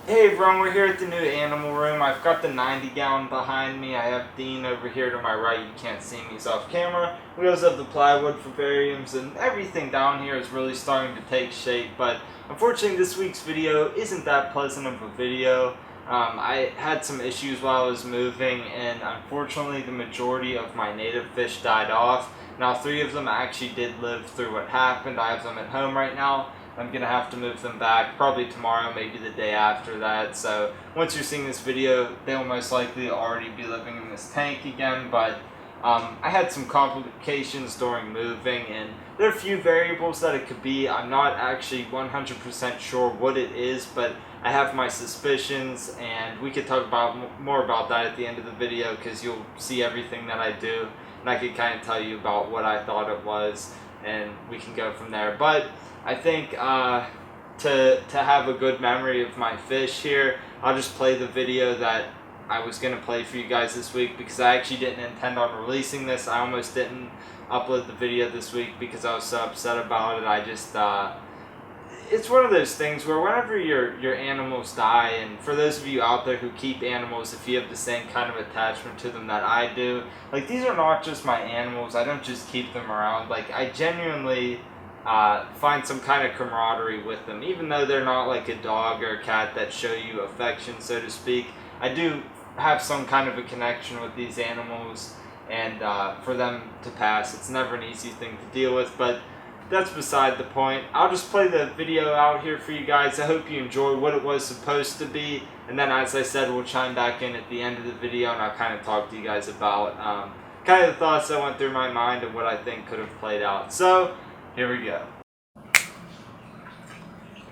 Hey everyone, we're here at the new animal room. I've got the 90 gallon behind me. I have Dean over here to my right. You can't see me, he's off camera. We also have the plywood vivariums, and everything down here is really starting to take shape. But unfortunately, this week's video isn't that pleasant of a video. I had some issues while I was moving, and unfortunately, the majority of my native fish died off. Now, 3 of them actually did live through what happened. I have them at home right now. I'm going to have to move them back probably tomorrow, maybe the day after that. So once you're seeing this video, they'll most likely already be living in this tank again. But I had some complications during moving, and there are a few variables that it could be. I'm not actually 100% sure what it is, but I have my suspicions, and we could talk about more about that at the end of the video because you'll see everything that I do, and I could kind of tell you about what I thought it was, and we can go from there. But I think to have a good memory of my fish here, I'll just play the video that I was going to play for you guys this week because I actually didn't intend on releasing this. I almost didn't upload the video this week because I was so upset about it. I just, it's one of those things where whenever your animals die, and for those of you out there who keep animals, if you have the same kind of attachment to them that I do, like these are not just my animals. I don't just keep them around. Like I genuinely find some kind of camaraderie with them, even though they're not like a dog or a cat that show you affection, so to speak. I do have some kind of a connection with these animals, and for them to pass, it's never an easy thing to deal with, but that's beside the point. I'll just play the video out here for you guys. I hope you enjoy what it was supposed to be, and then as I said, we'll chime back in at the end of the video and I'll kind of talk to you guys about kind of the thoughts that went through my mind and what I think could have played out. So here we go.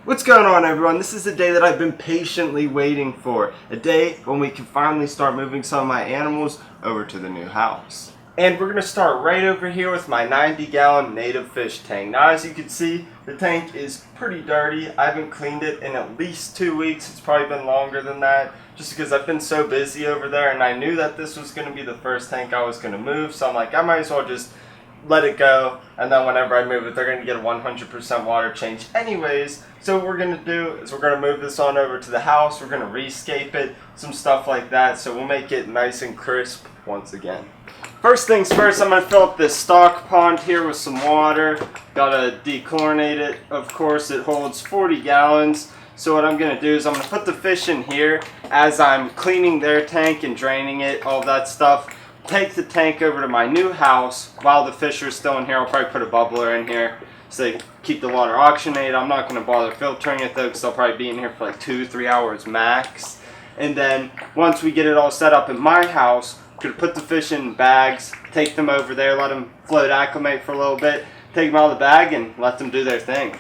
What's going on, everyone? This is the day that I've been patiently waiting for. A day when we can finally start moving some of my animals over to the new house. And we're going to start right over here with my 90-gallon native fish tank. Now, as you can see, the tank is pretty dirty. I haven't cleaned it in at least 2 weeks. It's probably been longer than that, just because I've been so busy over there, and I knew that this was going to be the first tank I was going to move, so I'm like, I might as well just let it go, and then whenever I move it, they're going to get a 100% water change anyways. So what we're going to do is we're going to move this on over to the house. We're going to rescape it, some stuff like that, so we'll make it nice and crisp once again. First things first, I'm going to fill up this stock pond here with some water. Gotta dechlorinate it, of course. It holds 40 gallons. So what I'm going to do is I'm going to put the fish in here as I'm cleaning their tank and draining it, all that stuff. Take the tank over to my new house while the fish are still in here. I'll probably put a bubbler in here so they keep the water oxygenated. I'm not going to bother filtering it though because they'll probably be in here for like 2-3 hours max. And then once we get it all set up at my house, I'm going to put the fish in bags, take them over there, let them float acclimate for a little bit, take them out of the bag and let them do their thing.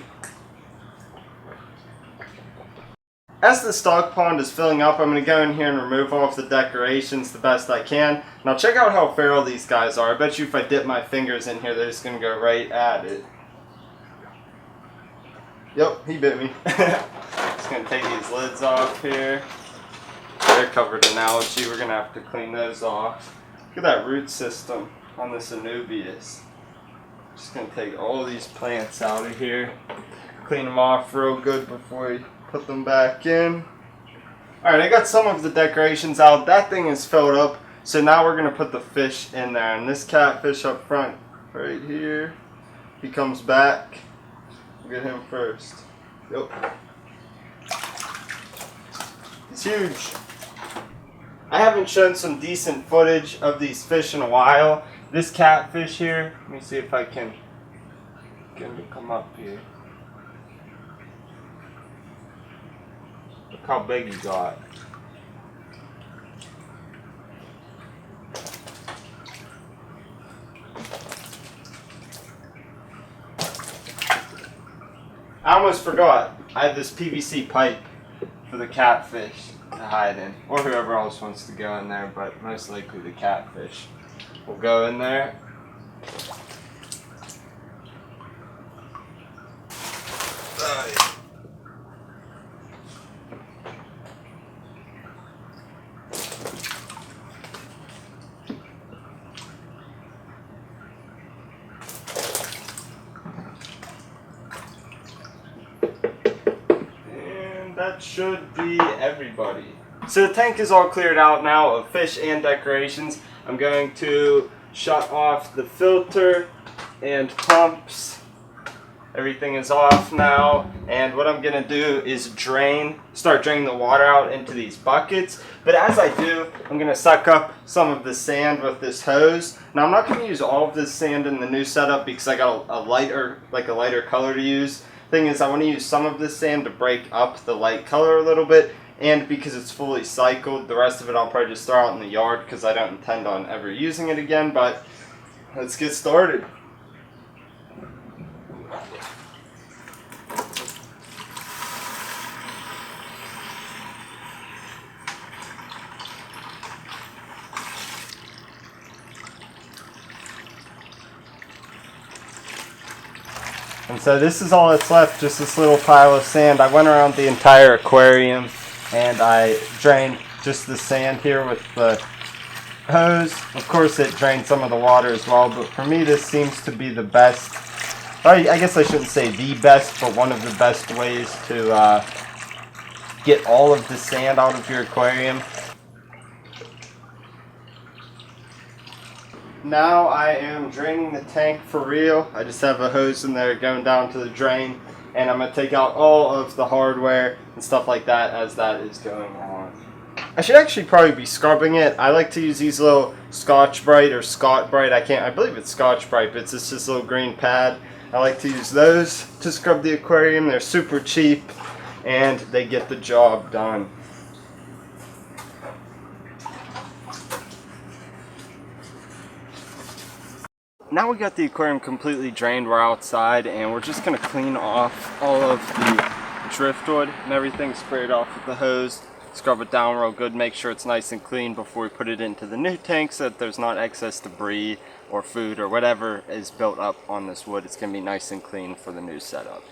As the stock pond is filling up, I'm going to go in here and remove all of the decorations the best I can. Now check out how feral these guys are. I bet you if I dip my fingers in here, they're just going to go right at it. Yep, he bit me. Just going to take these lids off here. They're covered in algae. We're going to have to clean those off. Look at that root system on this Anubias. Just going to take all these plants out of here. Clean them off real good before we put them back in. Alright, I got some of the decorations out. That thing is filled up. So now we're going to put the fish in there. And this catfish up front, right here, he comes back. We'll get him first. Yep. He's huge. I haven't shown some decent footage of these fish in a while. This catfish here, let me see if I can get him to come up here. Look how big he got. I almost forgot. I have this PVC pipe for the catfish to hide in. Or whoever else wants to go in there, but most likely the catfish will go in there. that should be everybody. So the tank is all cleared out now of fish and decorations. I'm going to shut off the filter and pumps. Everything is off now, and what I'm gonna do is start draining the water out into these buckets. But as I do, I'm gonna suck up some of the sand with this hose. Now I'm not gonna use all of this sand in the new setup because I got a lighter color to use. Thing is, I want to use some of this sand to break up the light color a little bit, and because it's fully cycled, the rest of it I'll probably just throw out in the yard because I don't intend on ever using it again. But let's get started. And so this is all that's left, just this little pile of sand. I went around the entire aquarium and I drained just the sand here with the hose. Of course it drained some of the water as well, but for me this seems to be the best, I guess I shouldn't say the best, but one of the best ways to get all of the sand out of your aquarium. Now I am draining the tank for real. I just have a hose in there going down to the drain, and I'm going to take out all of the hardware and stuff like that as that is going on. I should actually probably be scrubbing it. I like to use these little Scotch-Brite or Scott-Brite. I believe it's Scotch-Brite, but it's just this little green pad. I like to use those to scrub the aquarium. They're super cheap and they get the job done. Now we got the aquarium completely drained, we're outside, and we're just going to clean off all of the driftwood and everything, spray it off with the hose, scrub it down real good, make sure it's nice and clean before we put it into the new tank so that there's not excess debris or food or whatever is built up on this wood. It's going to be nice and clean for the new setup.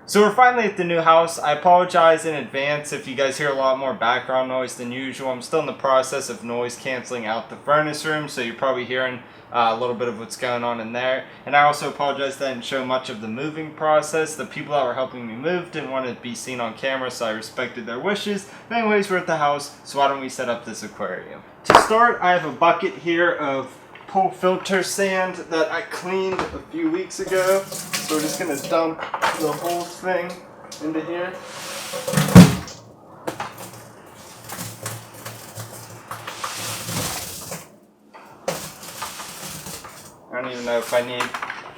So we're finally at the new house. I apologize in advance if you guys hear a lot more background noise than usual. I'm still in the process of noise canceling out the furnace room, so you're probably hearing a little bit of what's going on in there. And I also apologize that I didn't show much of the moving process. The people that were helping me move didn't want to be seen on camera, so I respected their wishes. But anyways, we're at the house, so why don't we set up this aquarium? To start, I have a bucket here of pool filter sand that I cleaned a few weeks ago. So we're just going to dump the whole thing into here. I don't even know if I need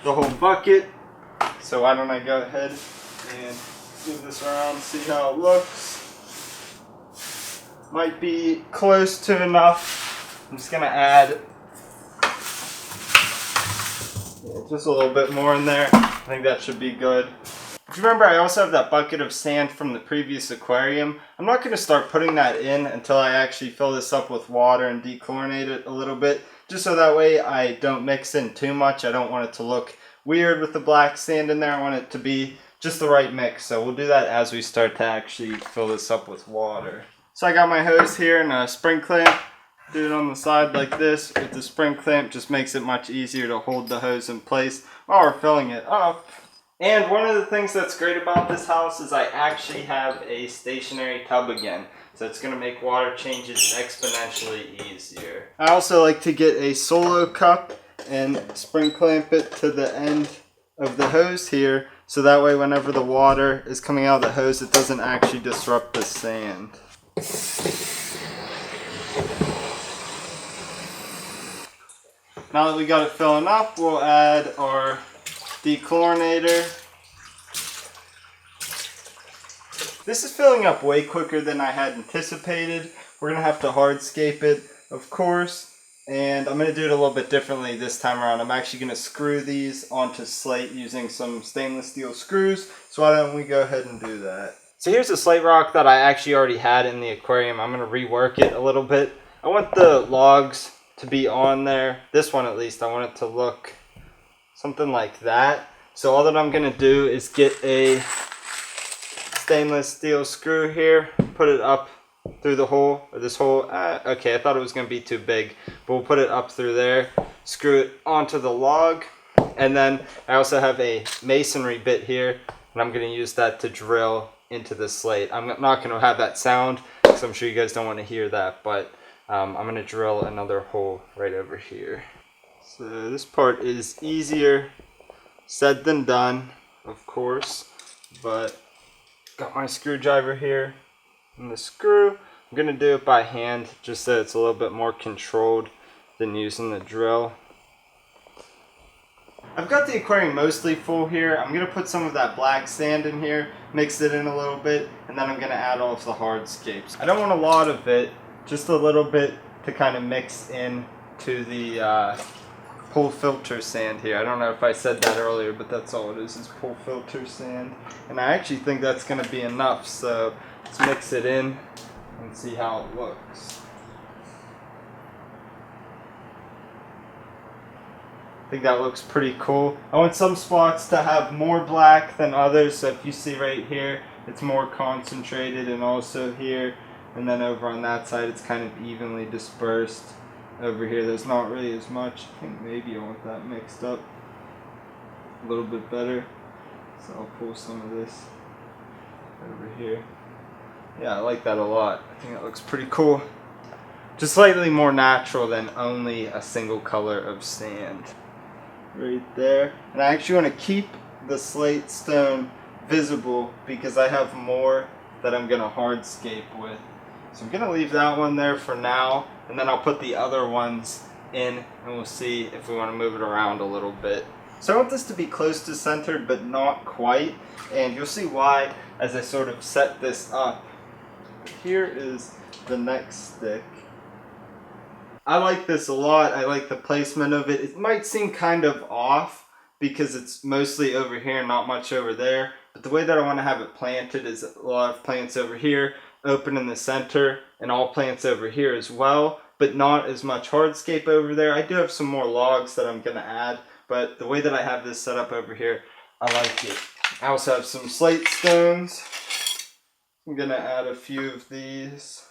the whole bucket. So why don't I go ahead and move this around, see how it looks. Might be close to enough. I'm just going to add just a little bit more in there. I think that should be good. If you remember, I also have that bucket of sand from the previous aquarium. I'm not going to start putting that in until I actually fill this up with water and dechlorinate it a little bit, just so that way I don't mix in too much. I don't want it to look weird with the black sand in there. I want it to be just the right mix. So we'll do that as we start to actually fill this up with water. So I got my hose here and a spring clamp. Do it on the side like this with the spring clamp, just makes it much easier to hold the hose in place while we're filling it up. And one of the things that's great about this house is I actually have a stationary tub again. So it's going to make water changes exponentially easier. I also like to get a solo cup and spring clamp it to the end of the hose here. So that way whenever the water is coming out of the hose, it doesn't actually disrupt the sand. Now that we got it filling up, we'll add our dechlorinator. This is filling up way quicker than I had anticipated. We're going to have to hardscape it, of course, and I'm going to do it a little bit differently this time around. I'm actually going to screw these onto slate using some stainless steel screws, so why don't we go ahead and do that. So here's a slate rock that I actually already had in the aquarium. I'm going to rework it a little bit. I want the logs to be on there. This one at least, I want it to look something like that. So all that I'm going to do is get a stainless steel screw here, put it up through the hole, or this hole. Okay, I thought it was going to be too big, but we'll put it up through there, screw it onto the log, and then I also have a masonry bit here, and I'm going to use that to drill into the slate. I'm not going to have that sound, because I'm sure you guys don't want to hear that, but I'm going to drill another hole right over here. So this part is easier said than done, of course, but got my screwdriver here and the screw. I'm going to do it by hand just so it's a little bit more controlled than using the drill. I've got the aquarium mostly full here. I'm going to put some of that black sand in here, mix it in a little bit, and then I'm going to add all of the hardscapes. I don't want a lot of it, just a little bit to kind of mix in to the pool filter sand here. I don't know if I said that earlier, but that's all it is pool filter sand. And I actually think that's going to be enough, so let's mix it in and see how it looks. I think that looks pretty cool. I want some spots to have more black than others, so if you see right here, it's more concentrated, and also here, and then over on that side, it's kind of evenly dispersed. Over here, there's not really as much. I think maybe I want that mixed up a little bit better. So I'll pull some of this over here. Yeah, I like that a lot. I think it looks pretty cool. Just slightly more natural than only a single color of sand. Right there. And I actually want to keep the slate stone visible because I have more that I'm going to hardscape with. So I'm going to leave that one there for now, and then I'll put the other ones in, and we'll see if we want to move it around a little bit. So I want this to be close to centered, but not quite, and you'll see why as I sort of set this up. Here is the next stick. I like this a lot. I like the placement of it. It might seem kind of off because it's mostly over here, not much over there, but the way that I want to have it planted is a lot of plants over here, open in the center, and all plants over here as well, but not as much hardscape over there. I do have some more logs that I'm going to add, but the way that I have this set up over here, I like it. I also have some slate stones. I'm going to add a few of these.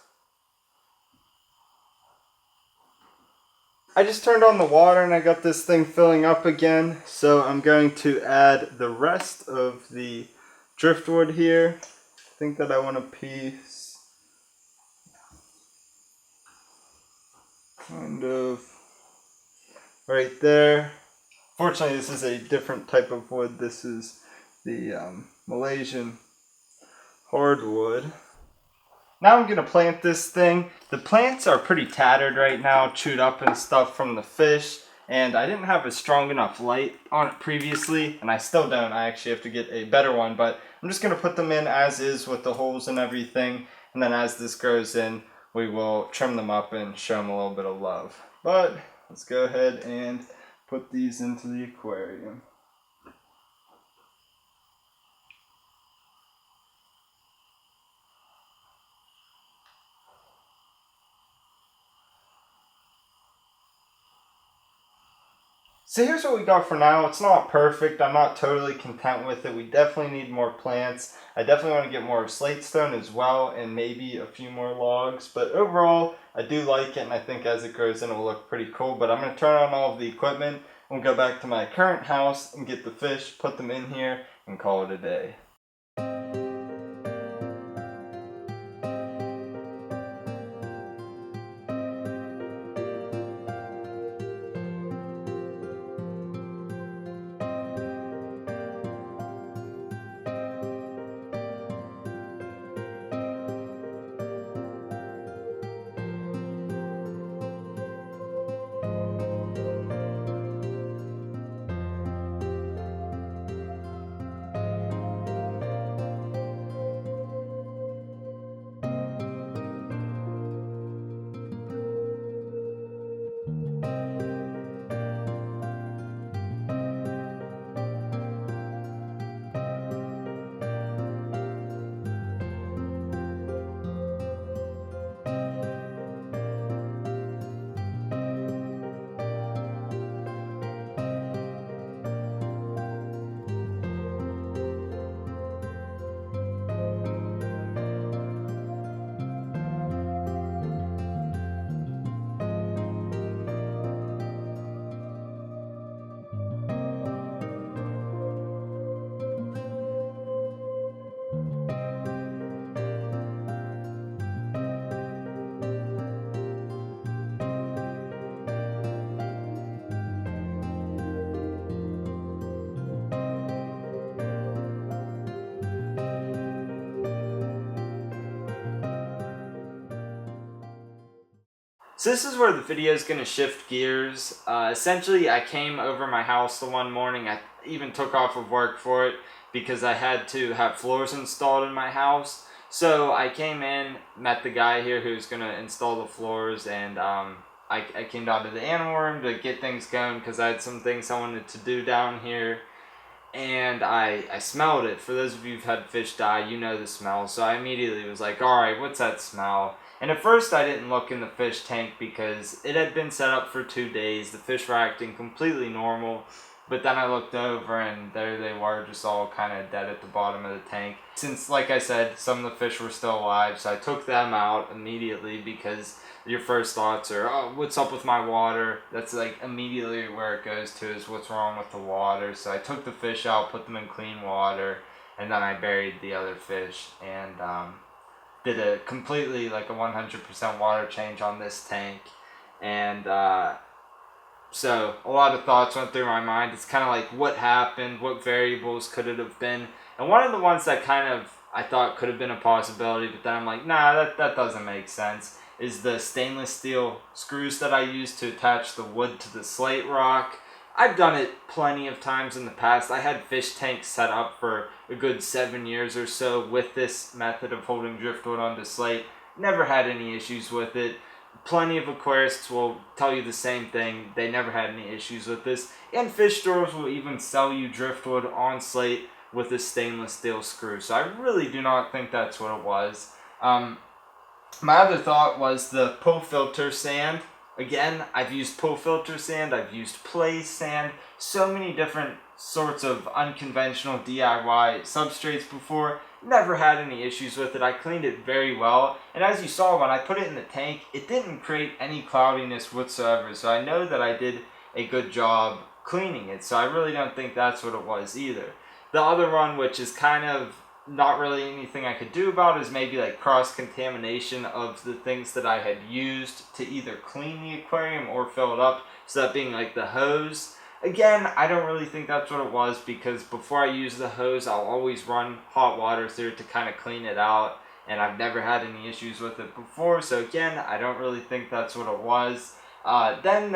I just turned on the water and I got this thing filling up again, so I'm going to add the rest of the driftwood here. I think that I want a piece kind of right there. Fortunately, this is a different type of wood. This is the Malaysian hardwood. Now I'm going to plant this thing. The plants are pretty tattered right now, chewed up and stuff from the fish, and I didn't have a strong enough light on it previously, and I still don't. I actually have to get a better one, but I'm just going to put them in as is with the holes and everything, and then as this grows in, we will trim them up and show them a little bit of love. But let's go ahead and put these into the aquarium. So here's what we got for now. It's not perfect. I'm not totally content with it. We definitely need more plants. I definitely want to get more slate stone as well, and maybe a few more logs. But overall, I do like it, and I think as it grows in, it will look pretty cool. But I'm going to turn on all of the equipment and go back to my current house and get the fish, put them in here, and call it a day. So this is where the video is going to shift gears. Essentially, I came over my house the one morning. I even took off of work for it because I had to have floors installed in my house. So I came in, met the guy here who's going to install the floors, and I came down to the animal room to get things going because I had some things I wanted to do down here. And I smelled it. For those of you who've had fish die, you know the smell. So I immediately was like, alright, what's that smell? And at first I didn't look in the fish tank because it had been set up for 2 days. The fish were acting completely normal. But then I looked over and there they were, just all kind of dead at the bottom of the tank. Since, like I said, some of the fish were still alive, so I took them out immediately because your first thoughts are, oh, what's up with my water? That's like immediately where it goes to, is what's wrong with the water. So I took the fish out, put them in clean water, and then I buried the other fish and did a completely, like a 100% water change on this tank. And so a lot of thoughts went through my mind. It's kind of like, what happened? What variables could it have been? And one of the ones that kind of I thought could have been a possibility, but then I'm like, nah, that doesn't make sense, is the stainless steel screws that I used to attach the wood to the slate rock. I've done it plenty of times in the past. I had fish tanks set up for a good 7 years or so with this method of holding driftwood onto slate. Never had any issues with it. Plenty of aquarists will tell you the same thing. They never had any issues with this. And fish stores will even sell you driftwood on slate with a stainless steel screw. So I really do not think that's what it was. My other thought was the pull filter sand. Again, I've used pull filter sand, I've used play sand, so many different sorts of unconventional DIY substrates before. Never had any issues with it. I cleaned it very well. And as you saw, when I put it in the tank, it didn't create any cloudiness whatsoever. So I know that I did a good job cleaning it. So I really don't think that's what it was either. The other one, which is kind of not really anything I could do about, is maybe like cross-contamination of the things that I had used to either clean the aquarium or fill it up. So that being like the hose. Again, I don't really think that's what it was because before I use the hose, I'll always run hot water through it to kind of clean it out. And I've never had any issues with it before. So again, I don't really think that's what it was. Then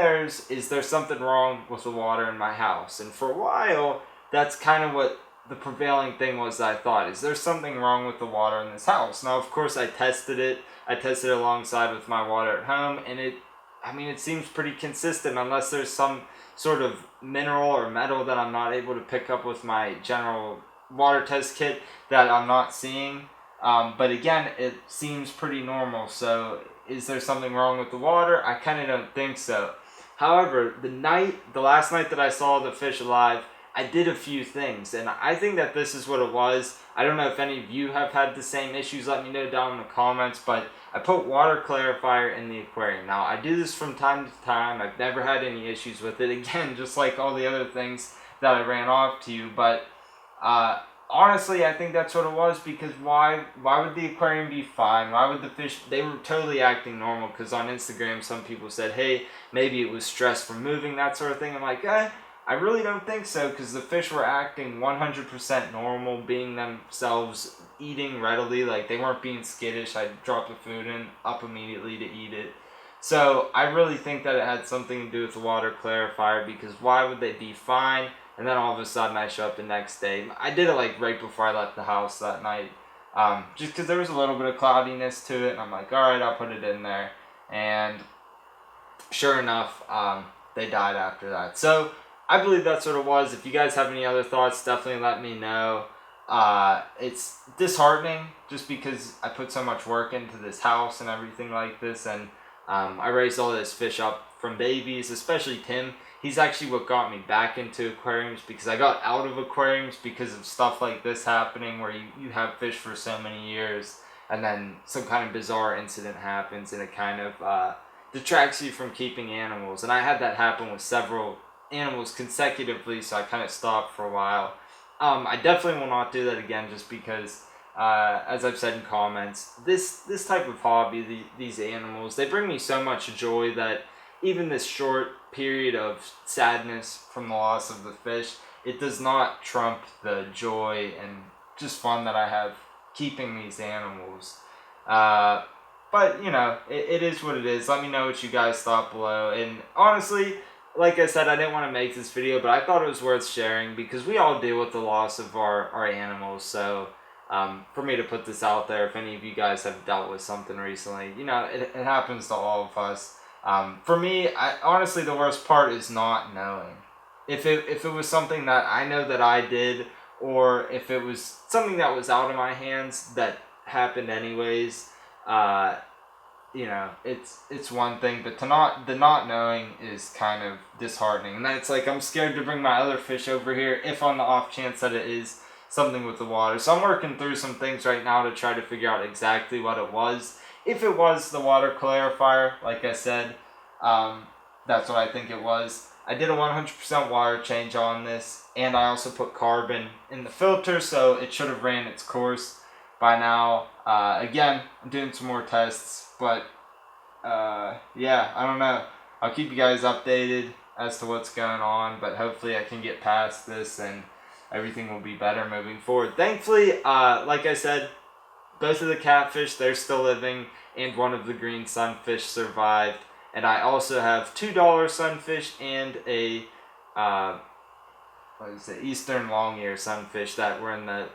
is there something wrong with the water in my house? And for a while, that's kind of what the prevailing thing was that I thought, is there something wrong with the water in this house? Now, of course, I tested it. I tested it alongside with my water at home, and it seems pretty consistent unless there's some sort of mineral or metal that I'm not able to pick up with my general water test kit that I'm not seeing. But again, it seems pretty normal. So is there something wrong with the water? I kind of don't think so. However, the last night that I saw the fish alive, I did a few things, and I think that this is what it was. I don't know if any of you have had the same issues. Let me know down in the comments, but I put water clarifier in the aquarium. Now, I do this from time to time. I've never had any issues with it. Again, just like all the other things that I ran off to you, but honestly, I think that's what it was, because why would the aquarium be fine? Why would the fish, they were totally acting normal, because on Instagram, some people said, hey, maybe it was stress from moving, that sort of thing. I'm like, I really don't think so, because the fish were acting 100% normal, being themselves, eating readily, like they weren't being skittish. I dropped the food in, up immediately to eat it. So I really think that it had something to do with the water clarifier, because why would they be fine? And then all of a sudden I show up the next day. I did it like right before I left the house that night, just because there was a little bit of cloudiness to it, and I'm like, alright, I'll put it in there. And sure enough, they died after that. So I believe that's what it was. If you guys have any other thoughts, definitely let me know. It's disheartening just because I put so much work into this house and everything like this, and I raised all this fish up from babies, especially Tim. He's actually what got me back into aquariums, because I got out of aquariums because of stuff like this happening, where you have fish for so many years and then some kind of bizarre incident happens and it kind of detracts you from keeping animals. And I had that happen with several animals consecutively, so I kind of stopped for a while. I definitely will not do that again, just because as I've said in comments, this type of hobby, these animals, they bring me so much joy that even this short period of sadness from the loss of the fish, it does not trump the joy and just fun that I have keeping these animals. but, you know, it is what it is. Let me know what you guys thought below. And honestly, like I said, I didn't want to make this video, but I thought it was worth sharing because we all deal with the loss of our animals. So for me to put this out there, if any of you guys have dealt with something recently, you know, it happens to all of us. For me, honestly, the worst part is not knowing. If it was something that I know that I did, or if it was something that was out of my hands that happened anyways, you know, it's one thing, but the not knowing is kind of disheartening. And that's like, I'm scared to bring my other fish over here if on the off chance that it is something with the water. So I'm working through some things right now to try to figure out exactly what it was. If it was the water clarifier, like I said, that's what I think it was. I did a 100% water change on this, and I also put carbon in the filter, so it should have ran its course by now. Again, I'm doing some more tests, but yeah, I don't know. I'll keep you guys updated as to what's going on, but hopefully I can get past this and everything will be better moving forward. Thankfully, like I said, both of the catfish, they're still living, and one of the green sunfish survived. And I also have $2 sunfish and a Eastern long ear sunfish that were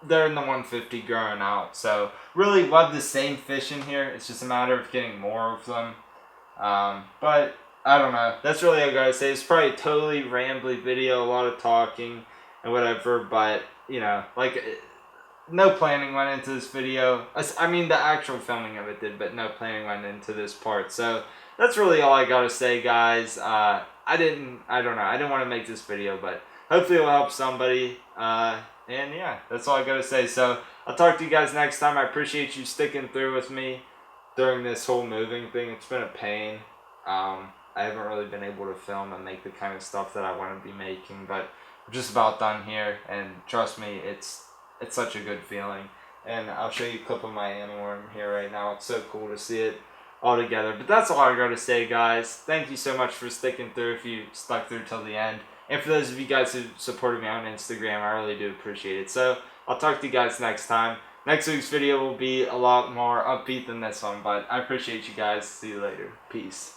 they're in the 150 growing out. So really love the same fish in here. It's just a matter of getting more of them. But I don't know. That's really all I gotta say. It's probably a totally rambly video, a lot of talking and whatever. But you know, like, no planning went into this video. I mean, the actual filming of it did, but no planning went into this part. So that's really all I gotta say, guys. I don't know. I didn't want to make this video, but hopefully it'll help somebody. And yeah, that's all I gotta say. So I'll talk to you guys next time. I appreciate you sticking through with me during this whole moving thing. It's been a pain. I haven't really been able to film and make the kind of stuff that I want to be making, but we're just about done here. And trust me, it's such a good feeling. And I'll show you a clip of my animal room here right now. It's so cool to see it all together. But that's all I gotta say, guys. Thank you so much for sticking through if you stuck through till the end. And for those of you guys who supported me on Instagram, I really do appreciate it. So I'll talk to you guys next time. Next week's video will be a lot more upbeat than this one, but I appreciate you guys. See you later. Peace.